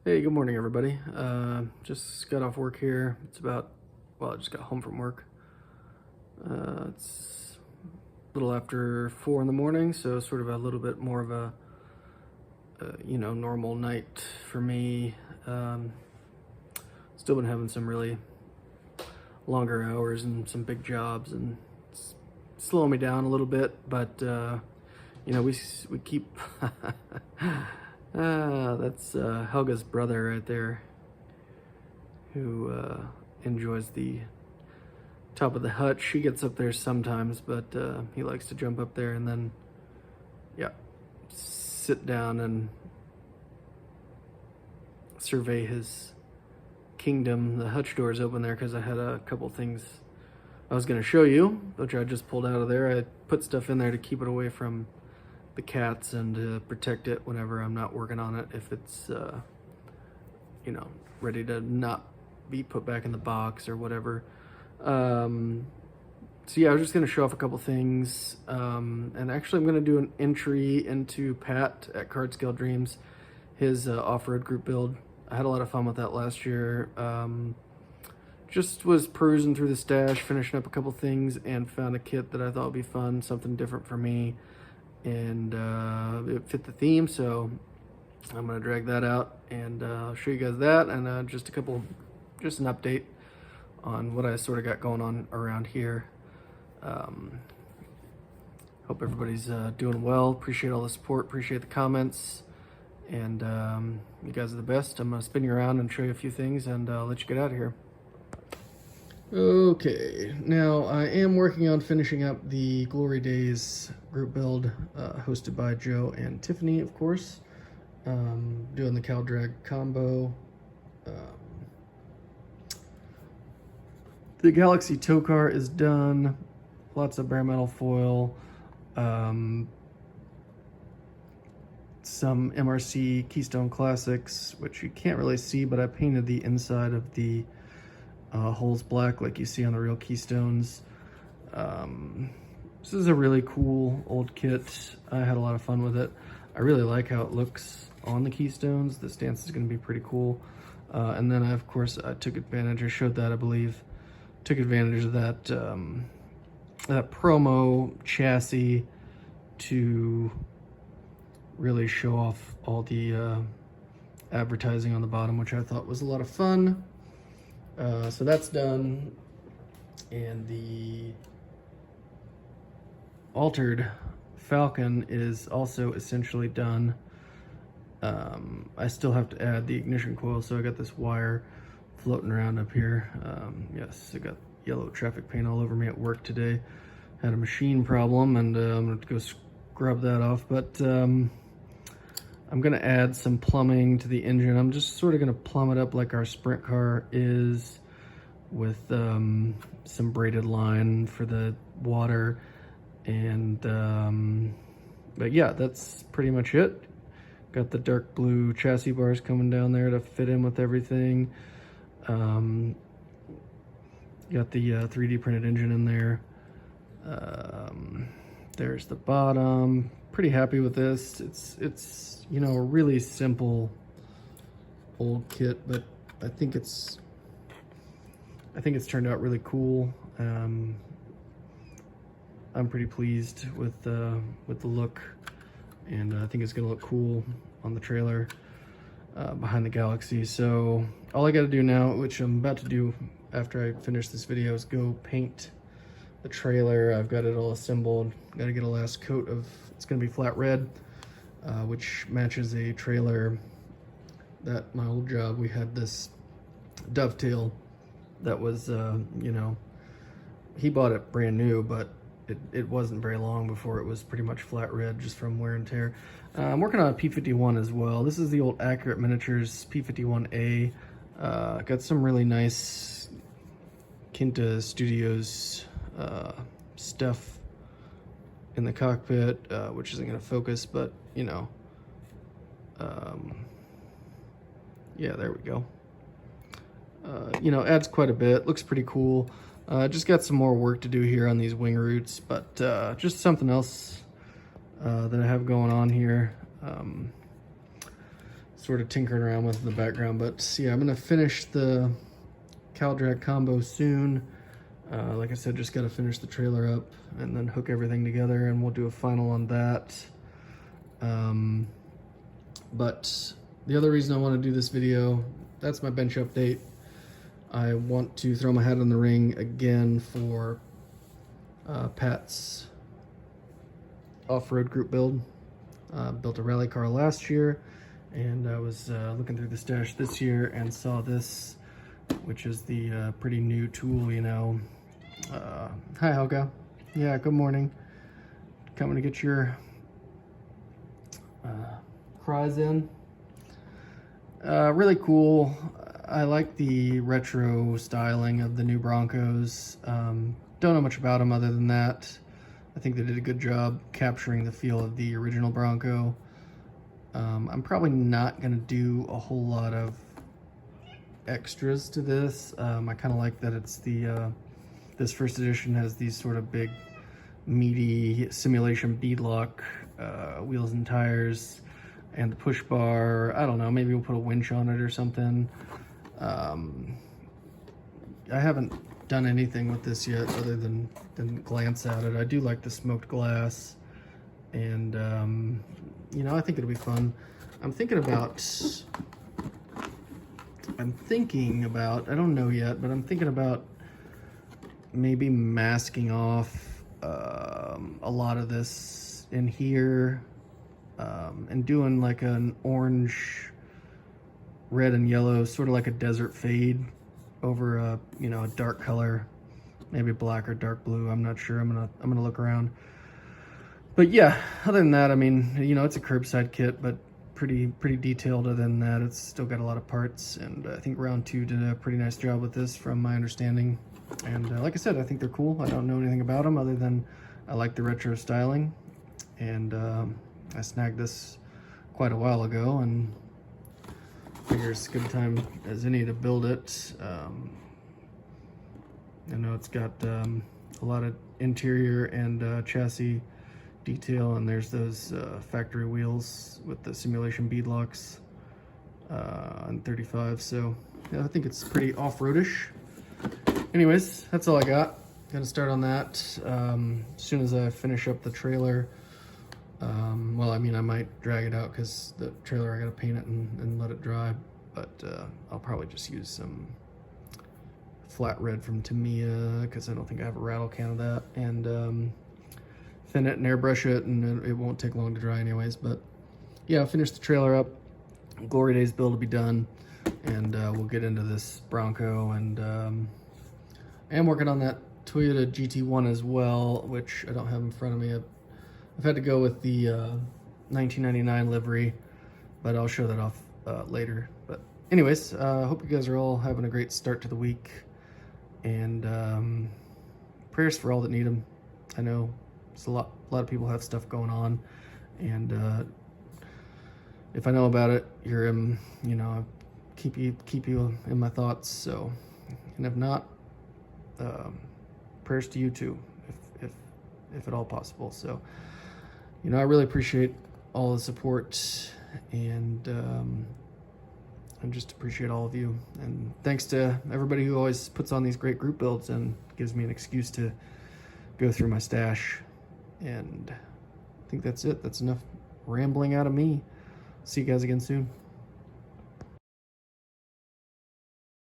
Hey, good morning, everybody. Just got off work here. I just got home from work. It's a little after 4 in the morning, so sort of a little bit more of a normal night for me. Um, Still been having some really longer hours and some big jobs, and it's slowing me down a little bit, but we keep. That's Helga's brother right there, who enjoys the top of the hutch. She gets up there sometimes, but he likes to jump up there and then, yeah, sit down and survey his kingdom. The hutch door is open there because I had a couple things I was going to show you, which I just pulled out of there. I put stuff in there to keep it away from the cats and to protect it whenever I'm not working on it, if it's ready to not be put back in the box or whatever. So yeah, I was just going to show off a couple things, and actually I'm going to do an entry into Pat at Card Scale Dreams, his off-road group build. I had a lot of fun with that last year. Just was perusing through the stash, finishing up a couple things, and found a kit that I thought would be fun, something different for me, and it fit the theme, so I'm going to drag that out and show you guys that, and just an update on what I sort of got going on around here. Hope everybody's doing well. Appreciate all the support, appreciate the comments, and you guys are the best. I'm going to spin you around and show you a few things, and let you get out of here. Okay, now I am working on finishing up the Glory Days group build, hosted by Joe and Tiffany, of course. Doing the cow drag combo. The Galaxy tow car is done. Lots of bare metal foil. Some MRC Keystone Classics, which you can't really see, but I painted the inside of the holes black like you see on the real Keystones. This is a really cool old kit. I had a lot of fun with it. I really like how it looks on the Keystones. The stance is going to be pretty cool. And then I took advantage, I showed that I believe, took advantage of that that promo chassis to really show off all the advertising on the bottom, which I thought was a lot of fun. So that's done, and the altered Falcon is also essentially done. I still have to add the ignition coil, so I got this wire floating around up here. Yes, I got yellow traffic paint all over me at work today. Had a machine problem, and I'm going to go scrub that off, but I'm going to add some plumbing to the engine. I'm just sort of going to plumb it up like our sprint car is, with some braided line for the water. And but yeah, that's pretty much it. Got the dark blue chassis bars coming down there to fit in with everything. Got the 3D printed engine in there. There's the bottom. Pretty happy with this. It's a really simple old kit, but I think it's turned out really cool. I'm pretty pleased with the look, and I think it's gonna look cool on the trailer behind the Galaxy. So all I got to do now, which I'm about to do after I finish this video, is go paint the trailer. I've got it all assembled. Got to get a last coat of, it's gonna be flat red, which matches a trailer that my old job, we had this dovetail that was, he bought it brand new, but it wasn't very long before it was pretty much flat red just from wear and tear. I'm working on a P-51 as well. This is the old Accurate Miniatures P-51A. Got some really nice Kinta Studios stuff in the cockpit, which isn't going to focus, but yeah, there we go. Adds quite a bit. Looks pretty cool. Just got some more work to do here on these wing roots, but just something else that I have going on here. sort of tinkering around with in the background. But yeah, I'm gonna finish the cowl drag combo soon. Like I said, just gotta finish the trailer up and then hook everything together, and we'll do a final on that. But the other reason I want to do this video, that's my bench update. I want to throw my hat in the ring again for Pat's off-road group build. Built a rally car last year, and I was looking through the stash this year and saw this, which is the pretty new tool, you know. Hi, Helga. Yeah, good morning. Coming to get your cries in. Really cool. I like the retro styling of the new Broncos. Don't know much about them other than that. I think they did a good job capturing the feel of the original Bronco. I'm probably not going to do a whole lot of extras to this. I kind of like that it's the this first edition has these sort of big meaty simulation beadlock wheels and tires, and the push bar. I don't know, maybe we'll put a winch on it or something. I haven't done anything with this yet other than glance at it. I do like the smoked glass, and you know, I think it'll be fun. I'm thinking about, I don't know yet, but I'm thinking about maybe masking off a lot of this in here, and doing like an orange, red and yellow, sort of like a desert fade over a, you know, a dark color, maybe black or dark blue. I'm not sure. I'm gonna look around. But yeah, other than that, I mean, you know, it's a curbside kit, but pretty detailed. Other than that, it's still got a lot of parts, and I think round 2 did a pretty nice job with this, from my understanding. And like I said, I think they're cool. I don't know anything about them other than I like the retro styling, and I snagged this quite a while ago, and figure it's a good time as any to build it. I know it's got a lot of interior and chassis detail, and there's those factory wheels with the simulation beadlocks on 35, so yeah, I think it's pretty off-roadish. Anyways, that's all I got. Gonna start on that as soon as I finish up the trailer. Well, I mean, I might drag it out because the trailer, I gotta paint it and let it dry, but I'll probably just use some flat red from Tamiya, because I don't think I have a rattle can of that, and thin it and airbrush it, and it won't take long to dry anyways. But yeah, I'll finish the trailer up. Glory Days build will be done, and we'll get into this Bronco, and I am working on that Toyota GT1 as well, which I don't have in front of me. I've had to go with the 1999 livery, but I'll show that off later. But anyways, hope you guys are all having a great start to the week, and prayers for all that need them. I know it's a lot of people have stuff going on, and if I know about it, you're you know, keep you in my thoughts. So, and if not, prayers to you too, if at all possible. So, you know, I really appreciate all the support, and I just appreciate all of you. And thanks to everybody who always puts on these great group builds and gives me an excuse to go through my stash. And I think that's it. That's enough rambling out of me. See you guys again soon.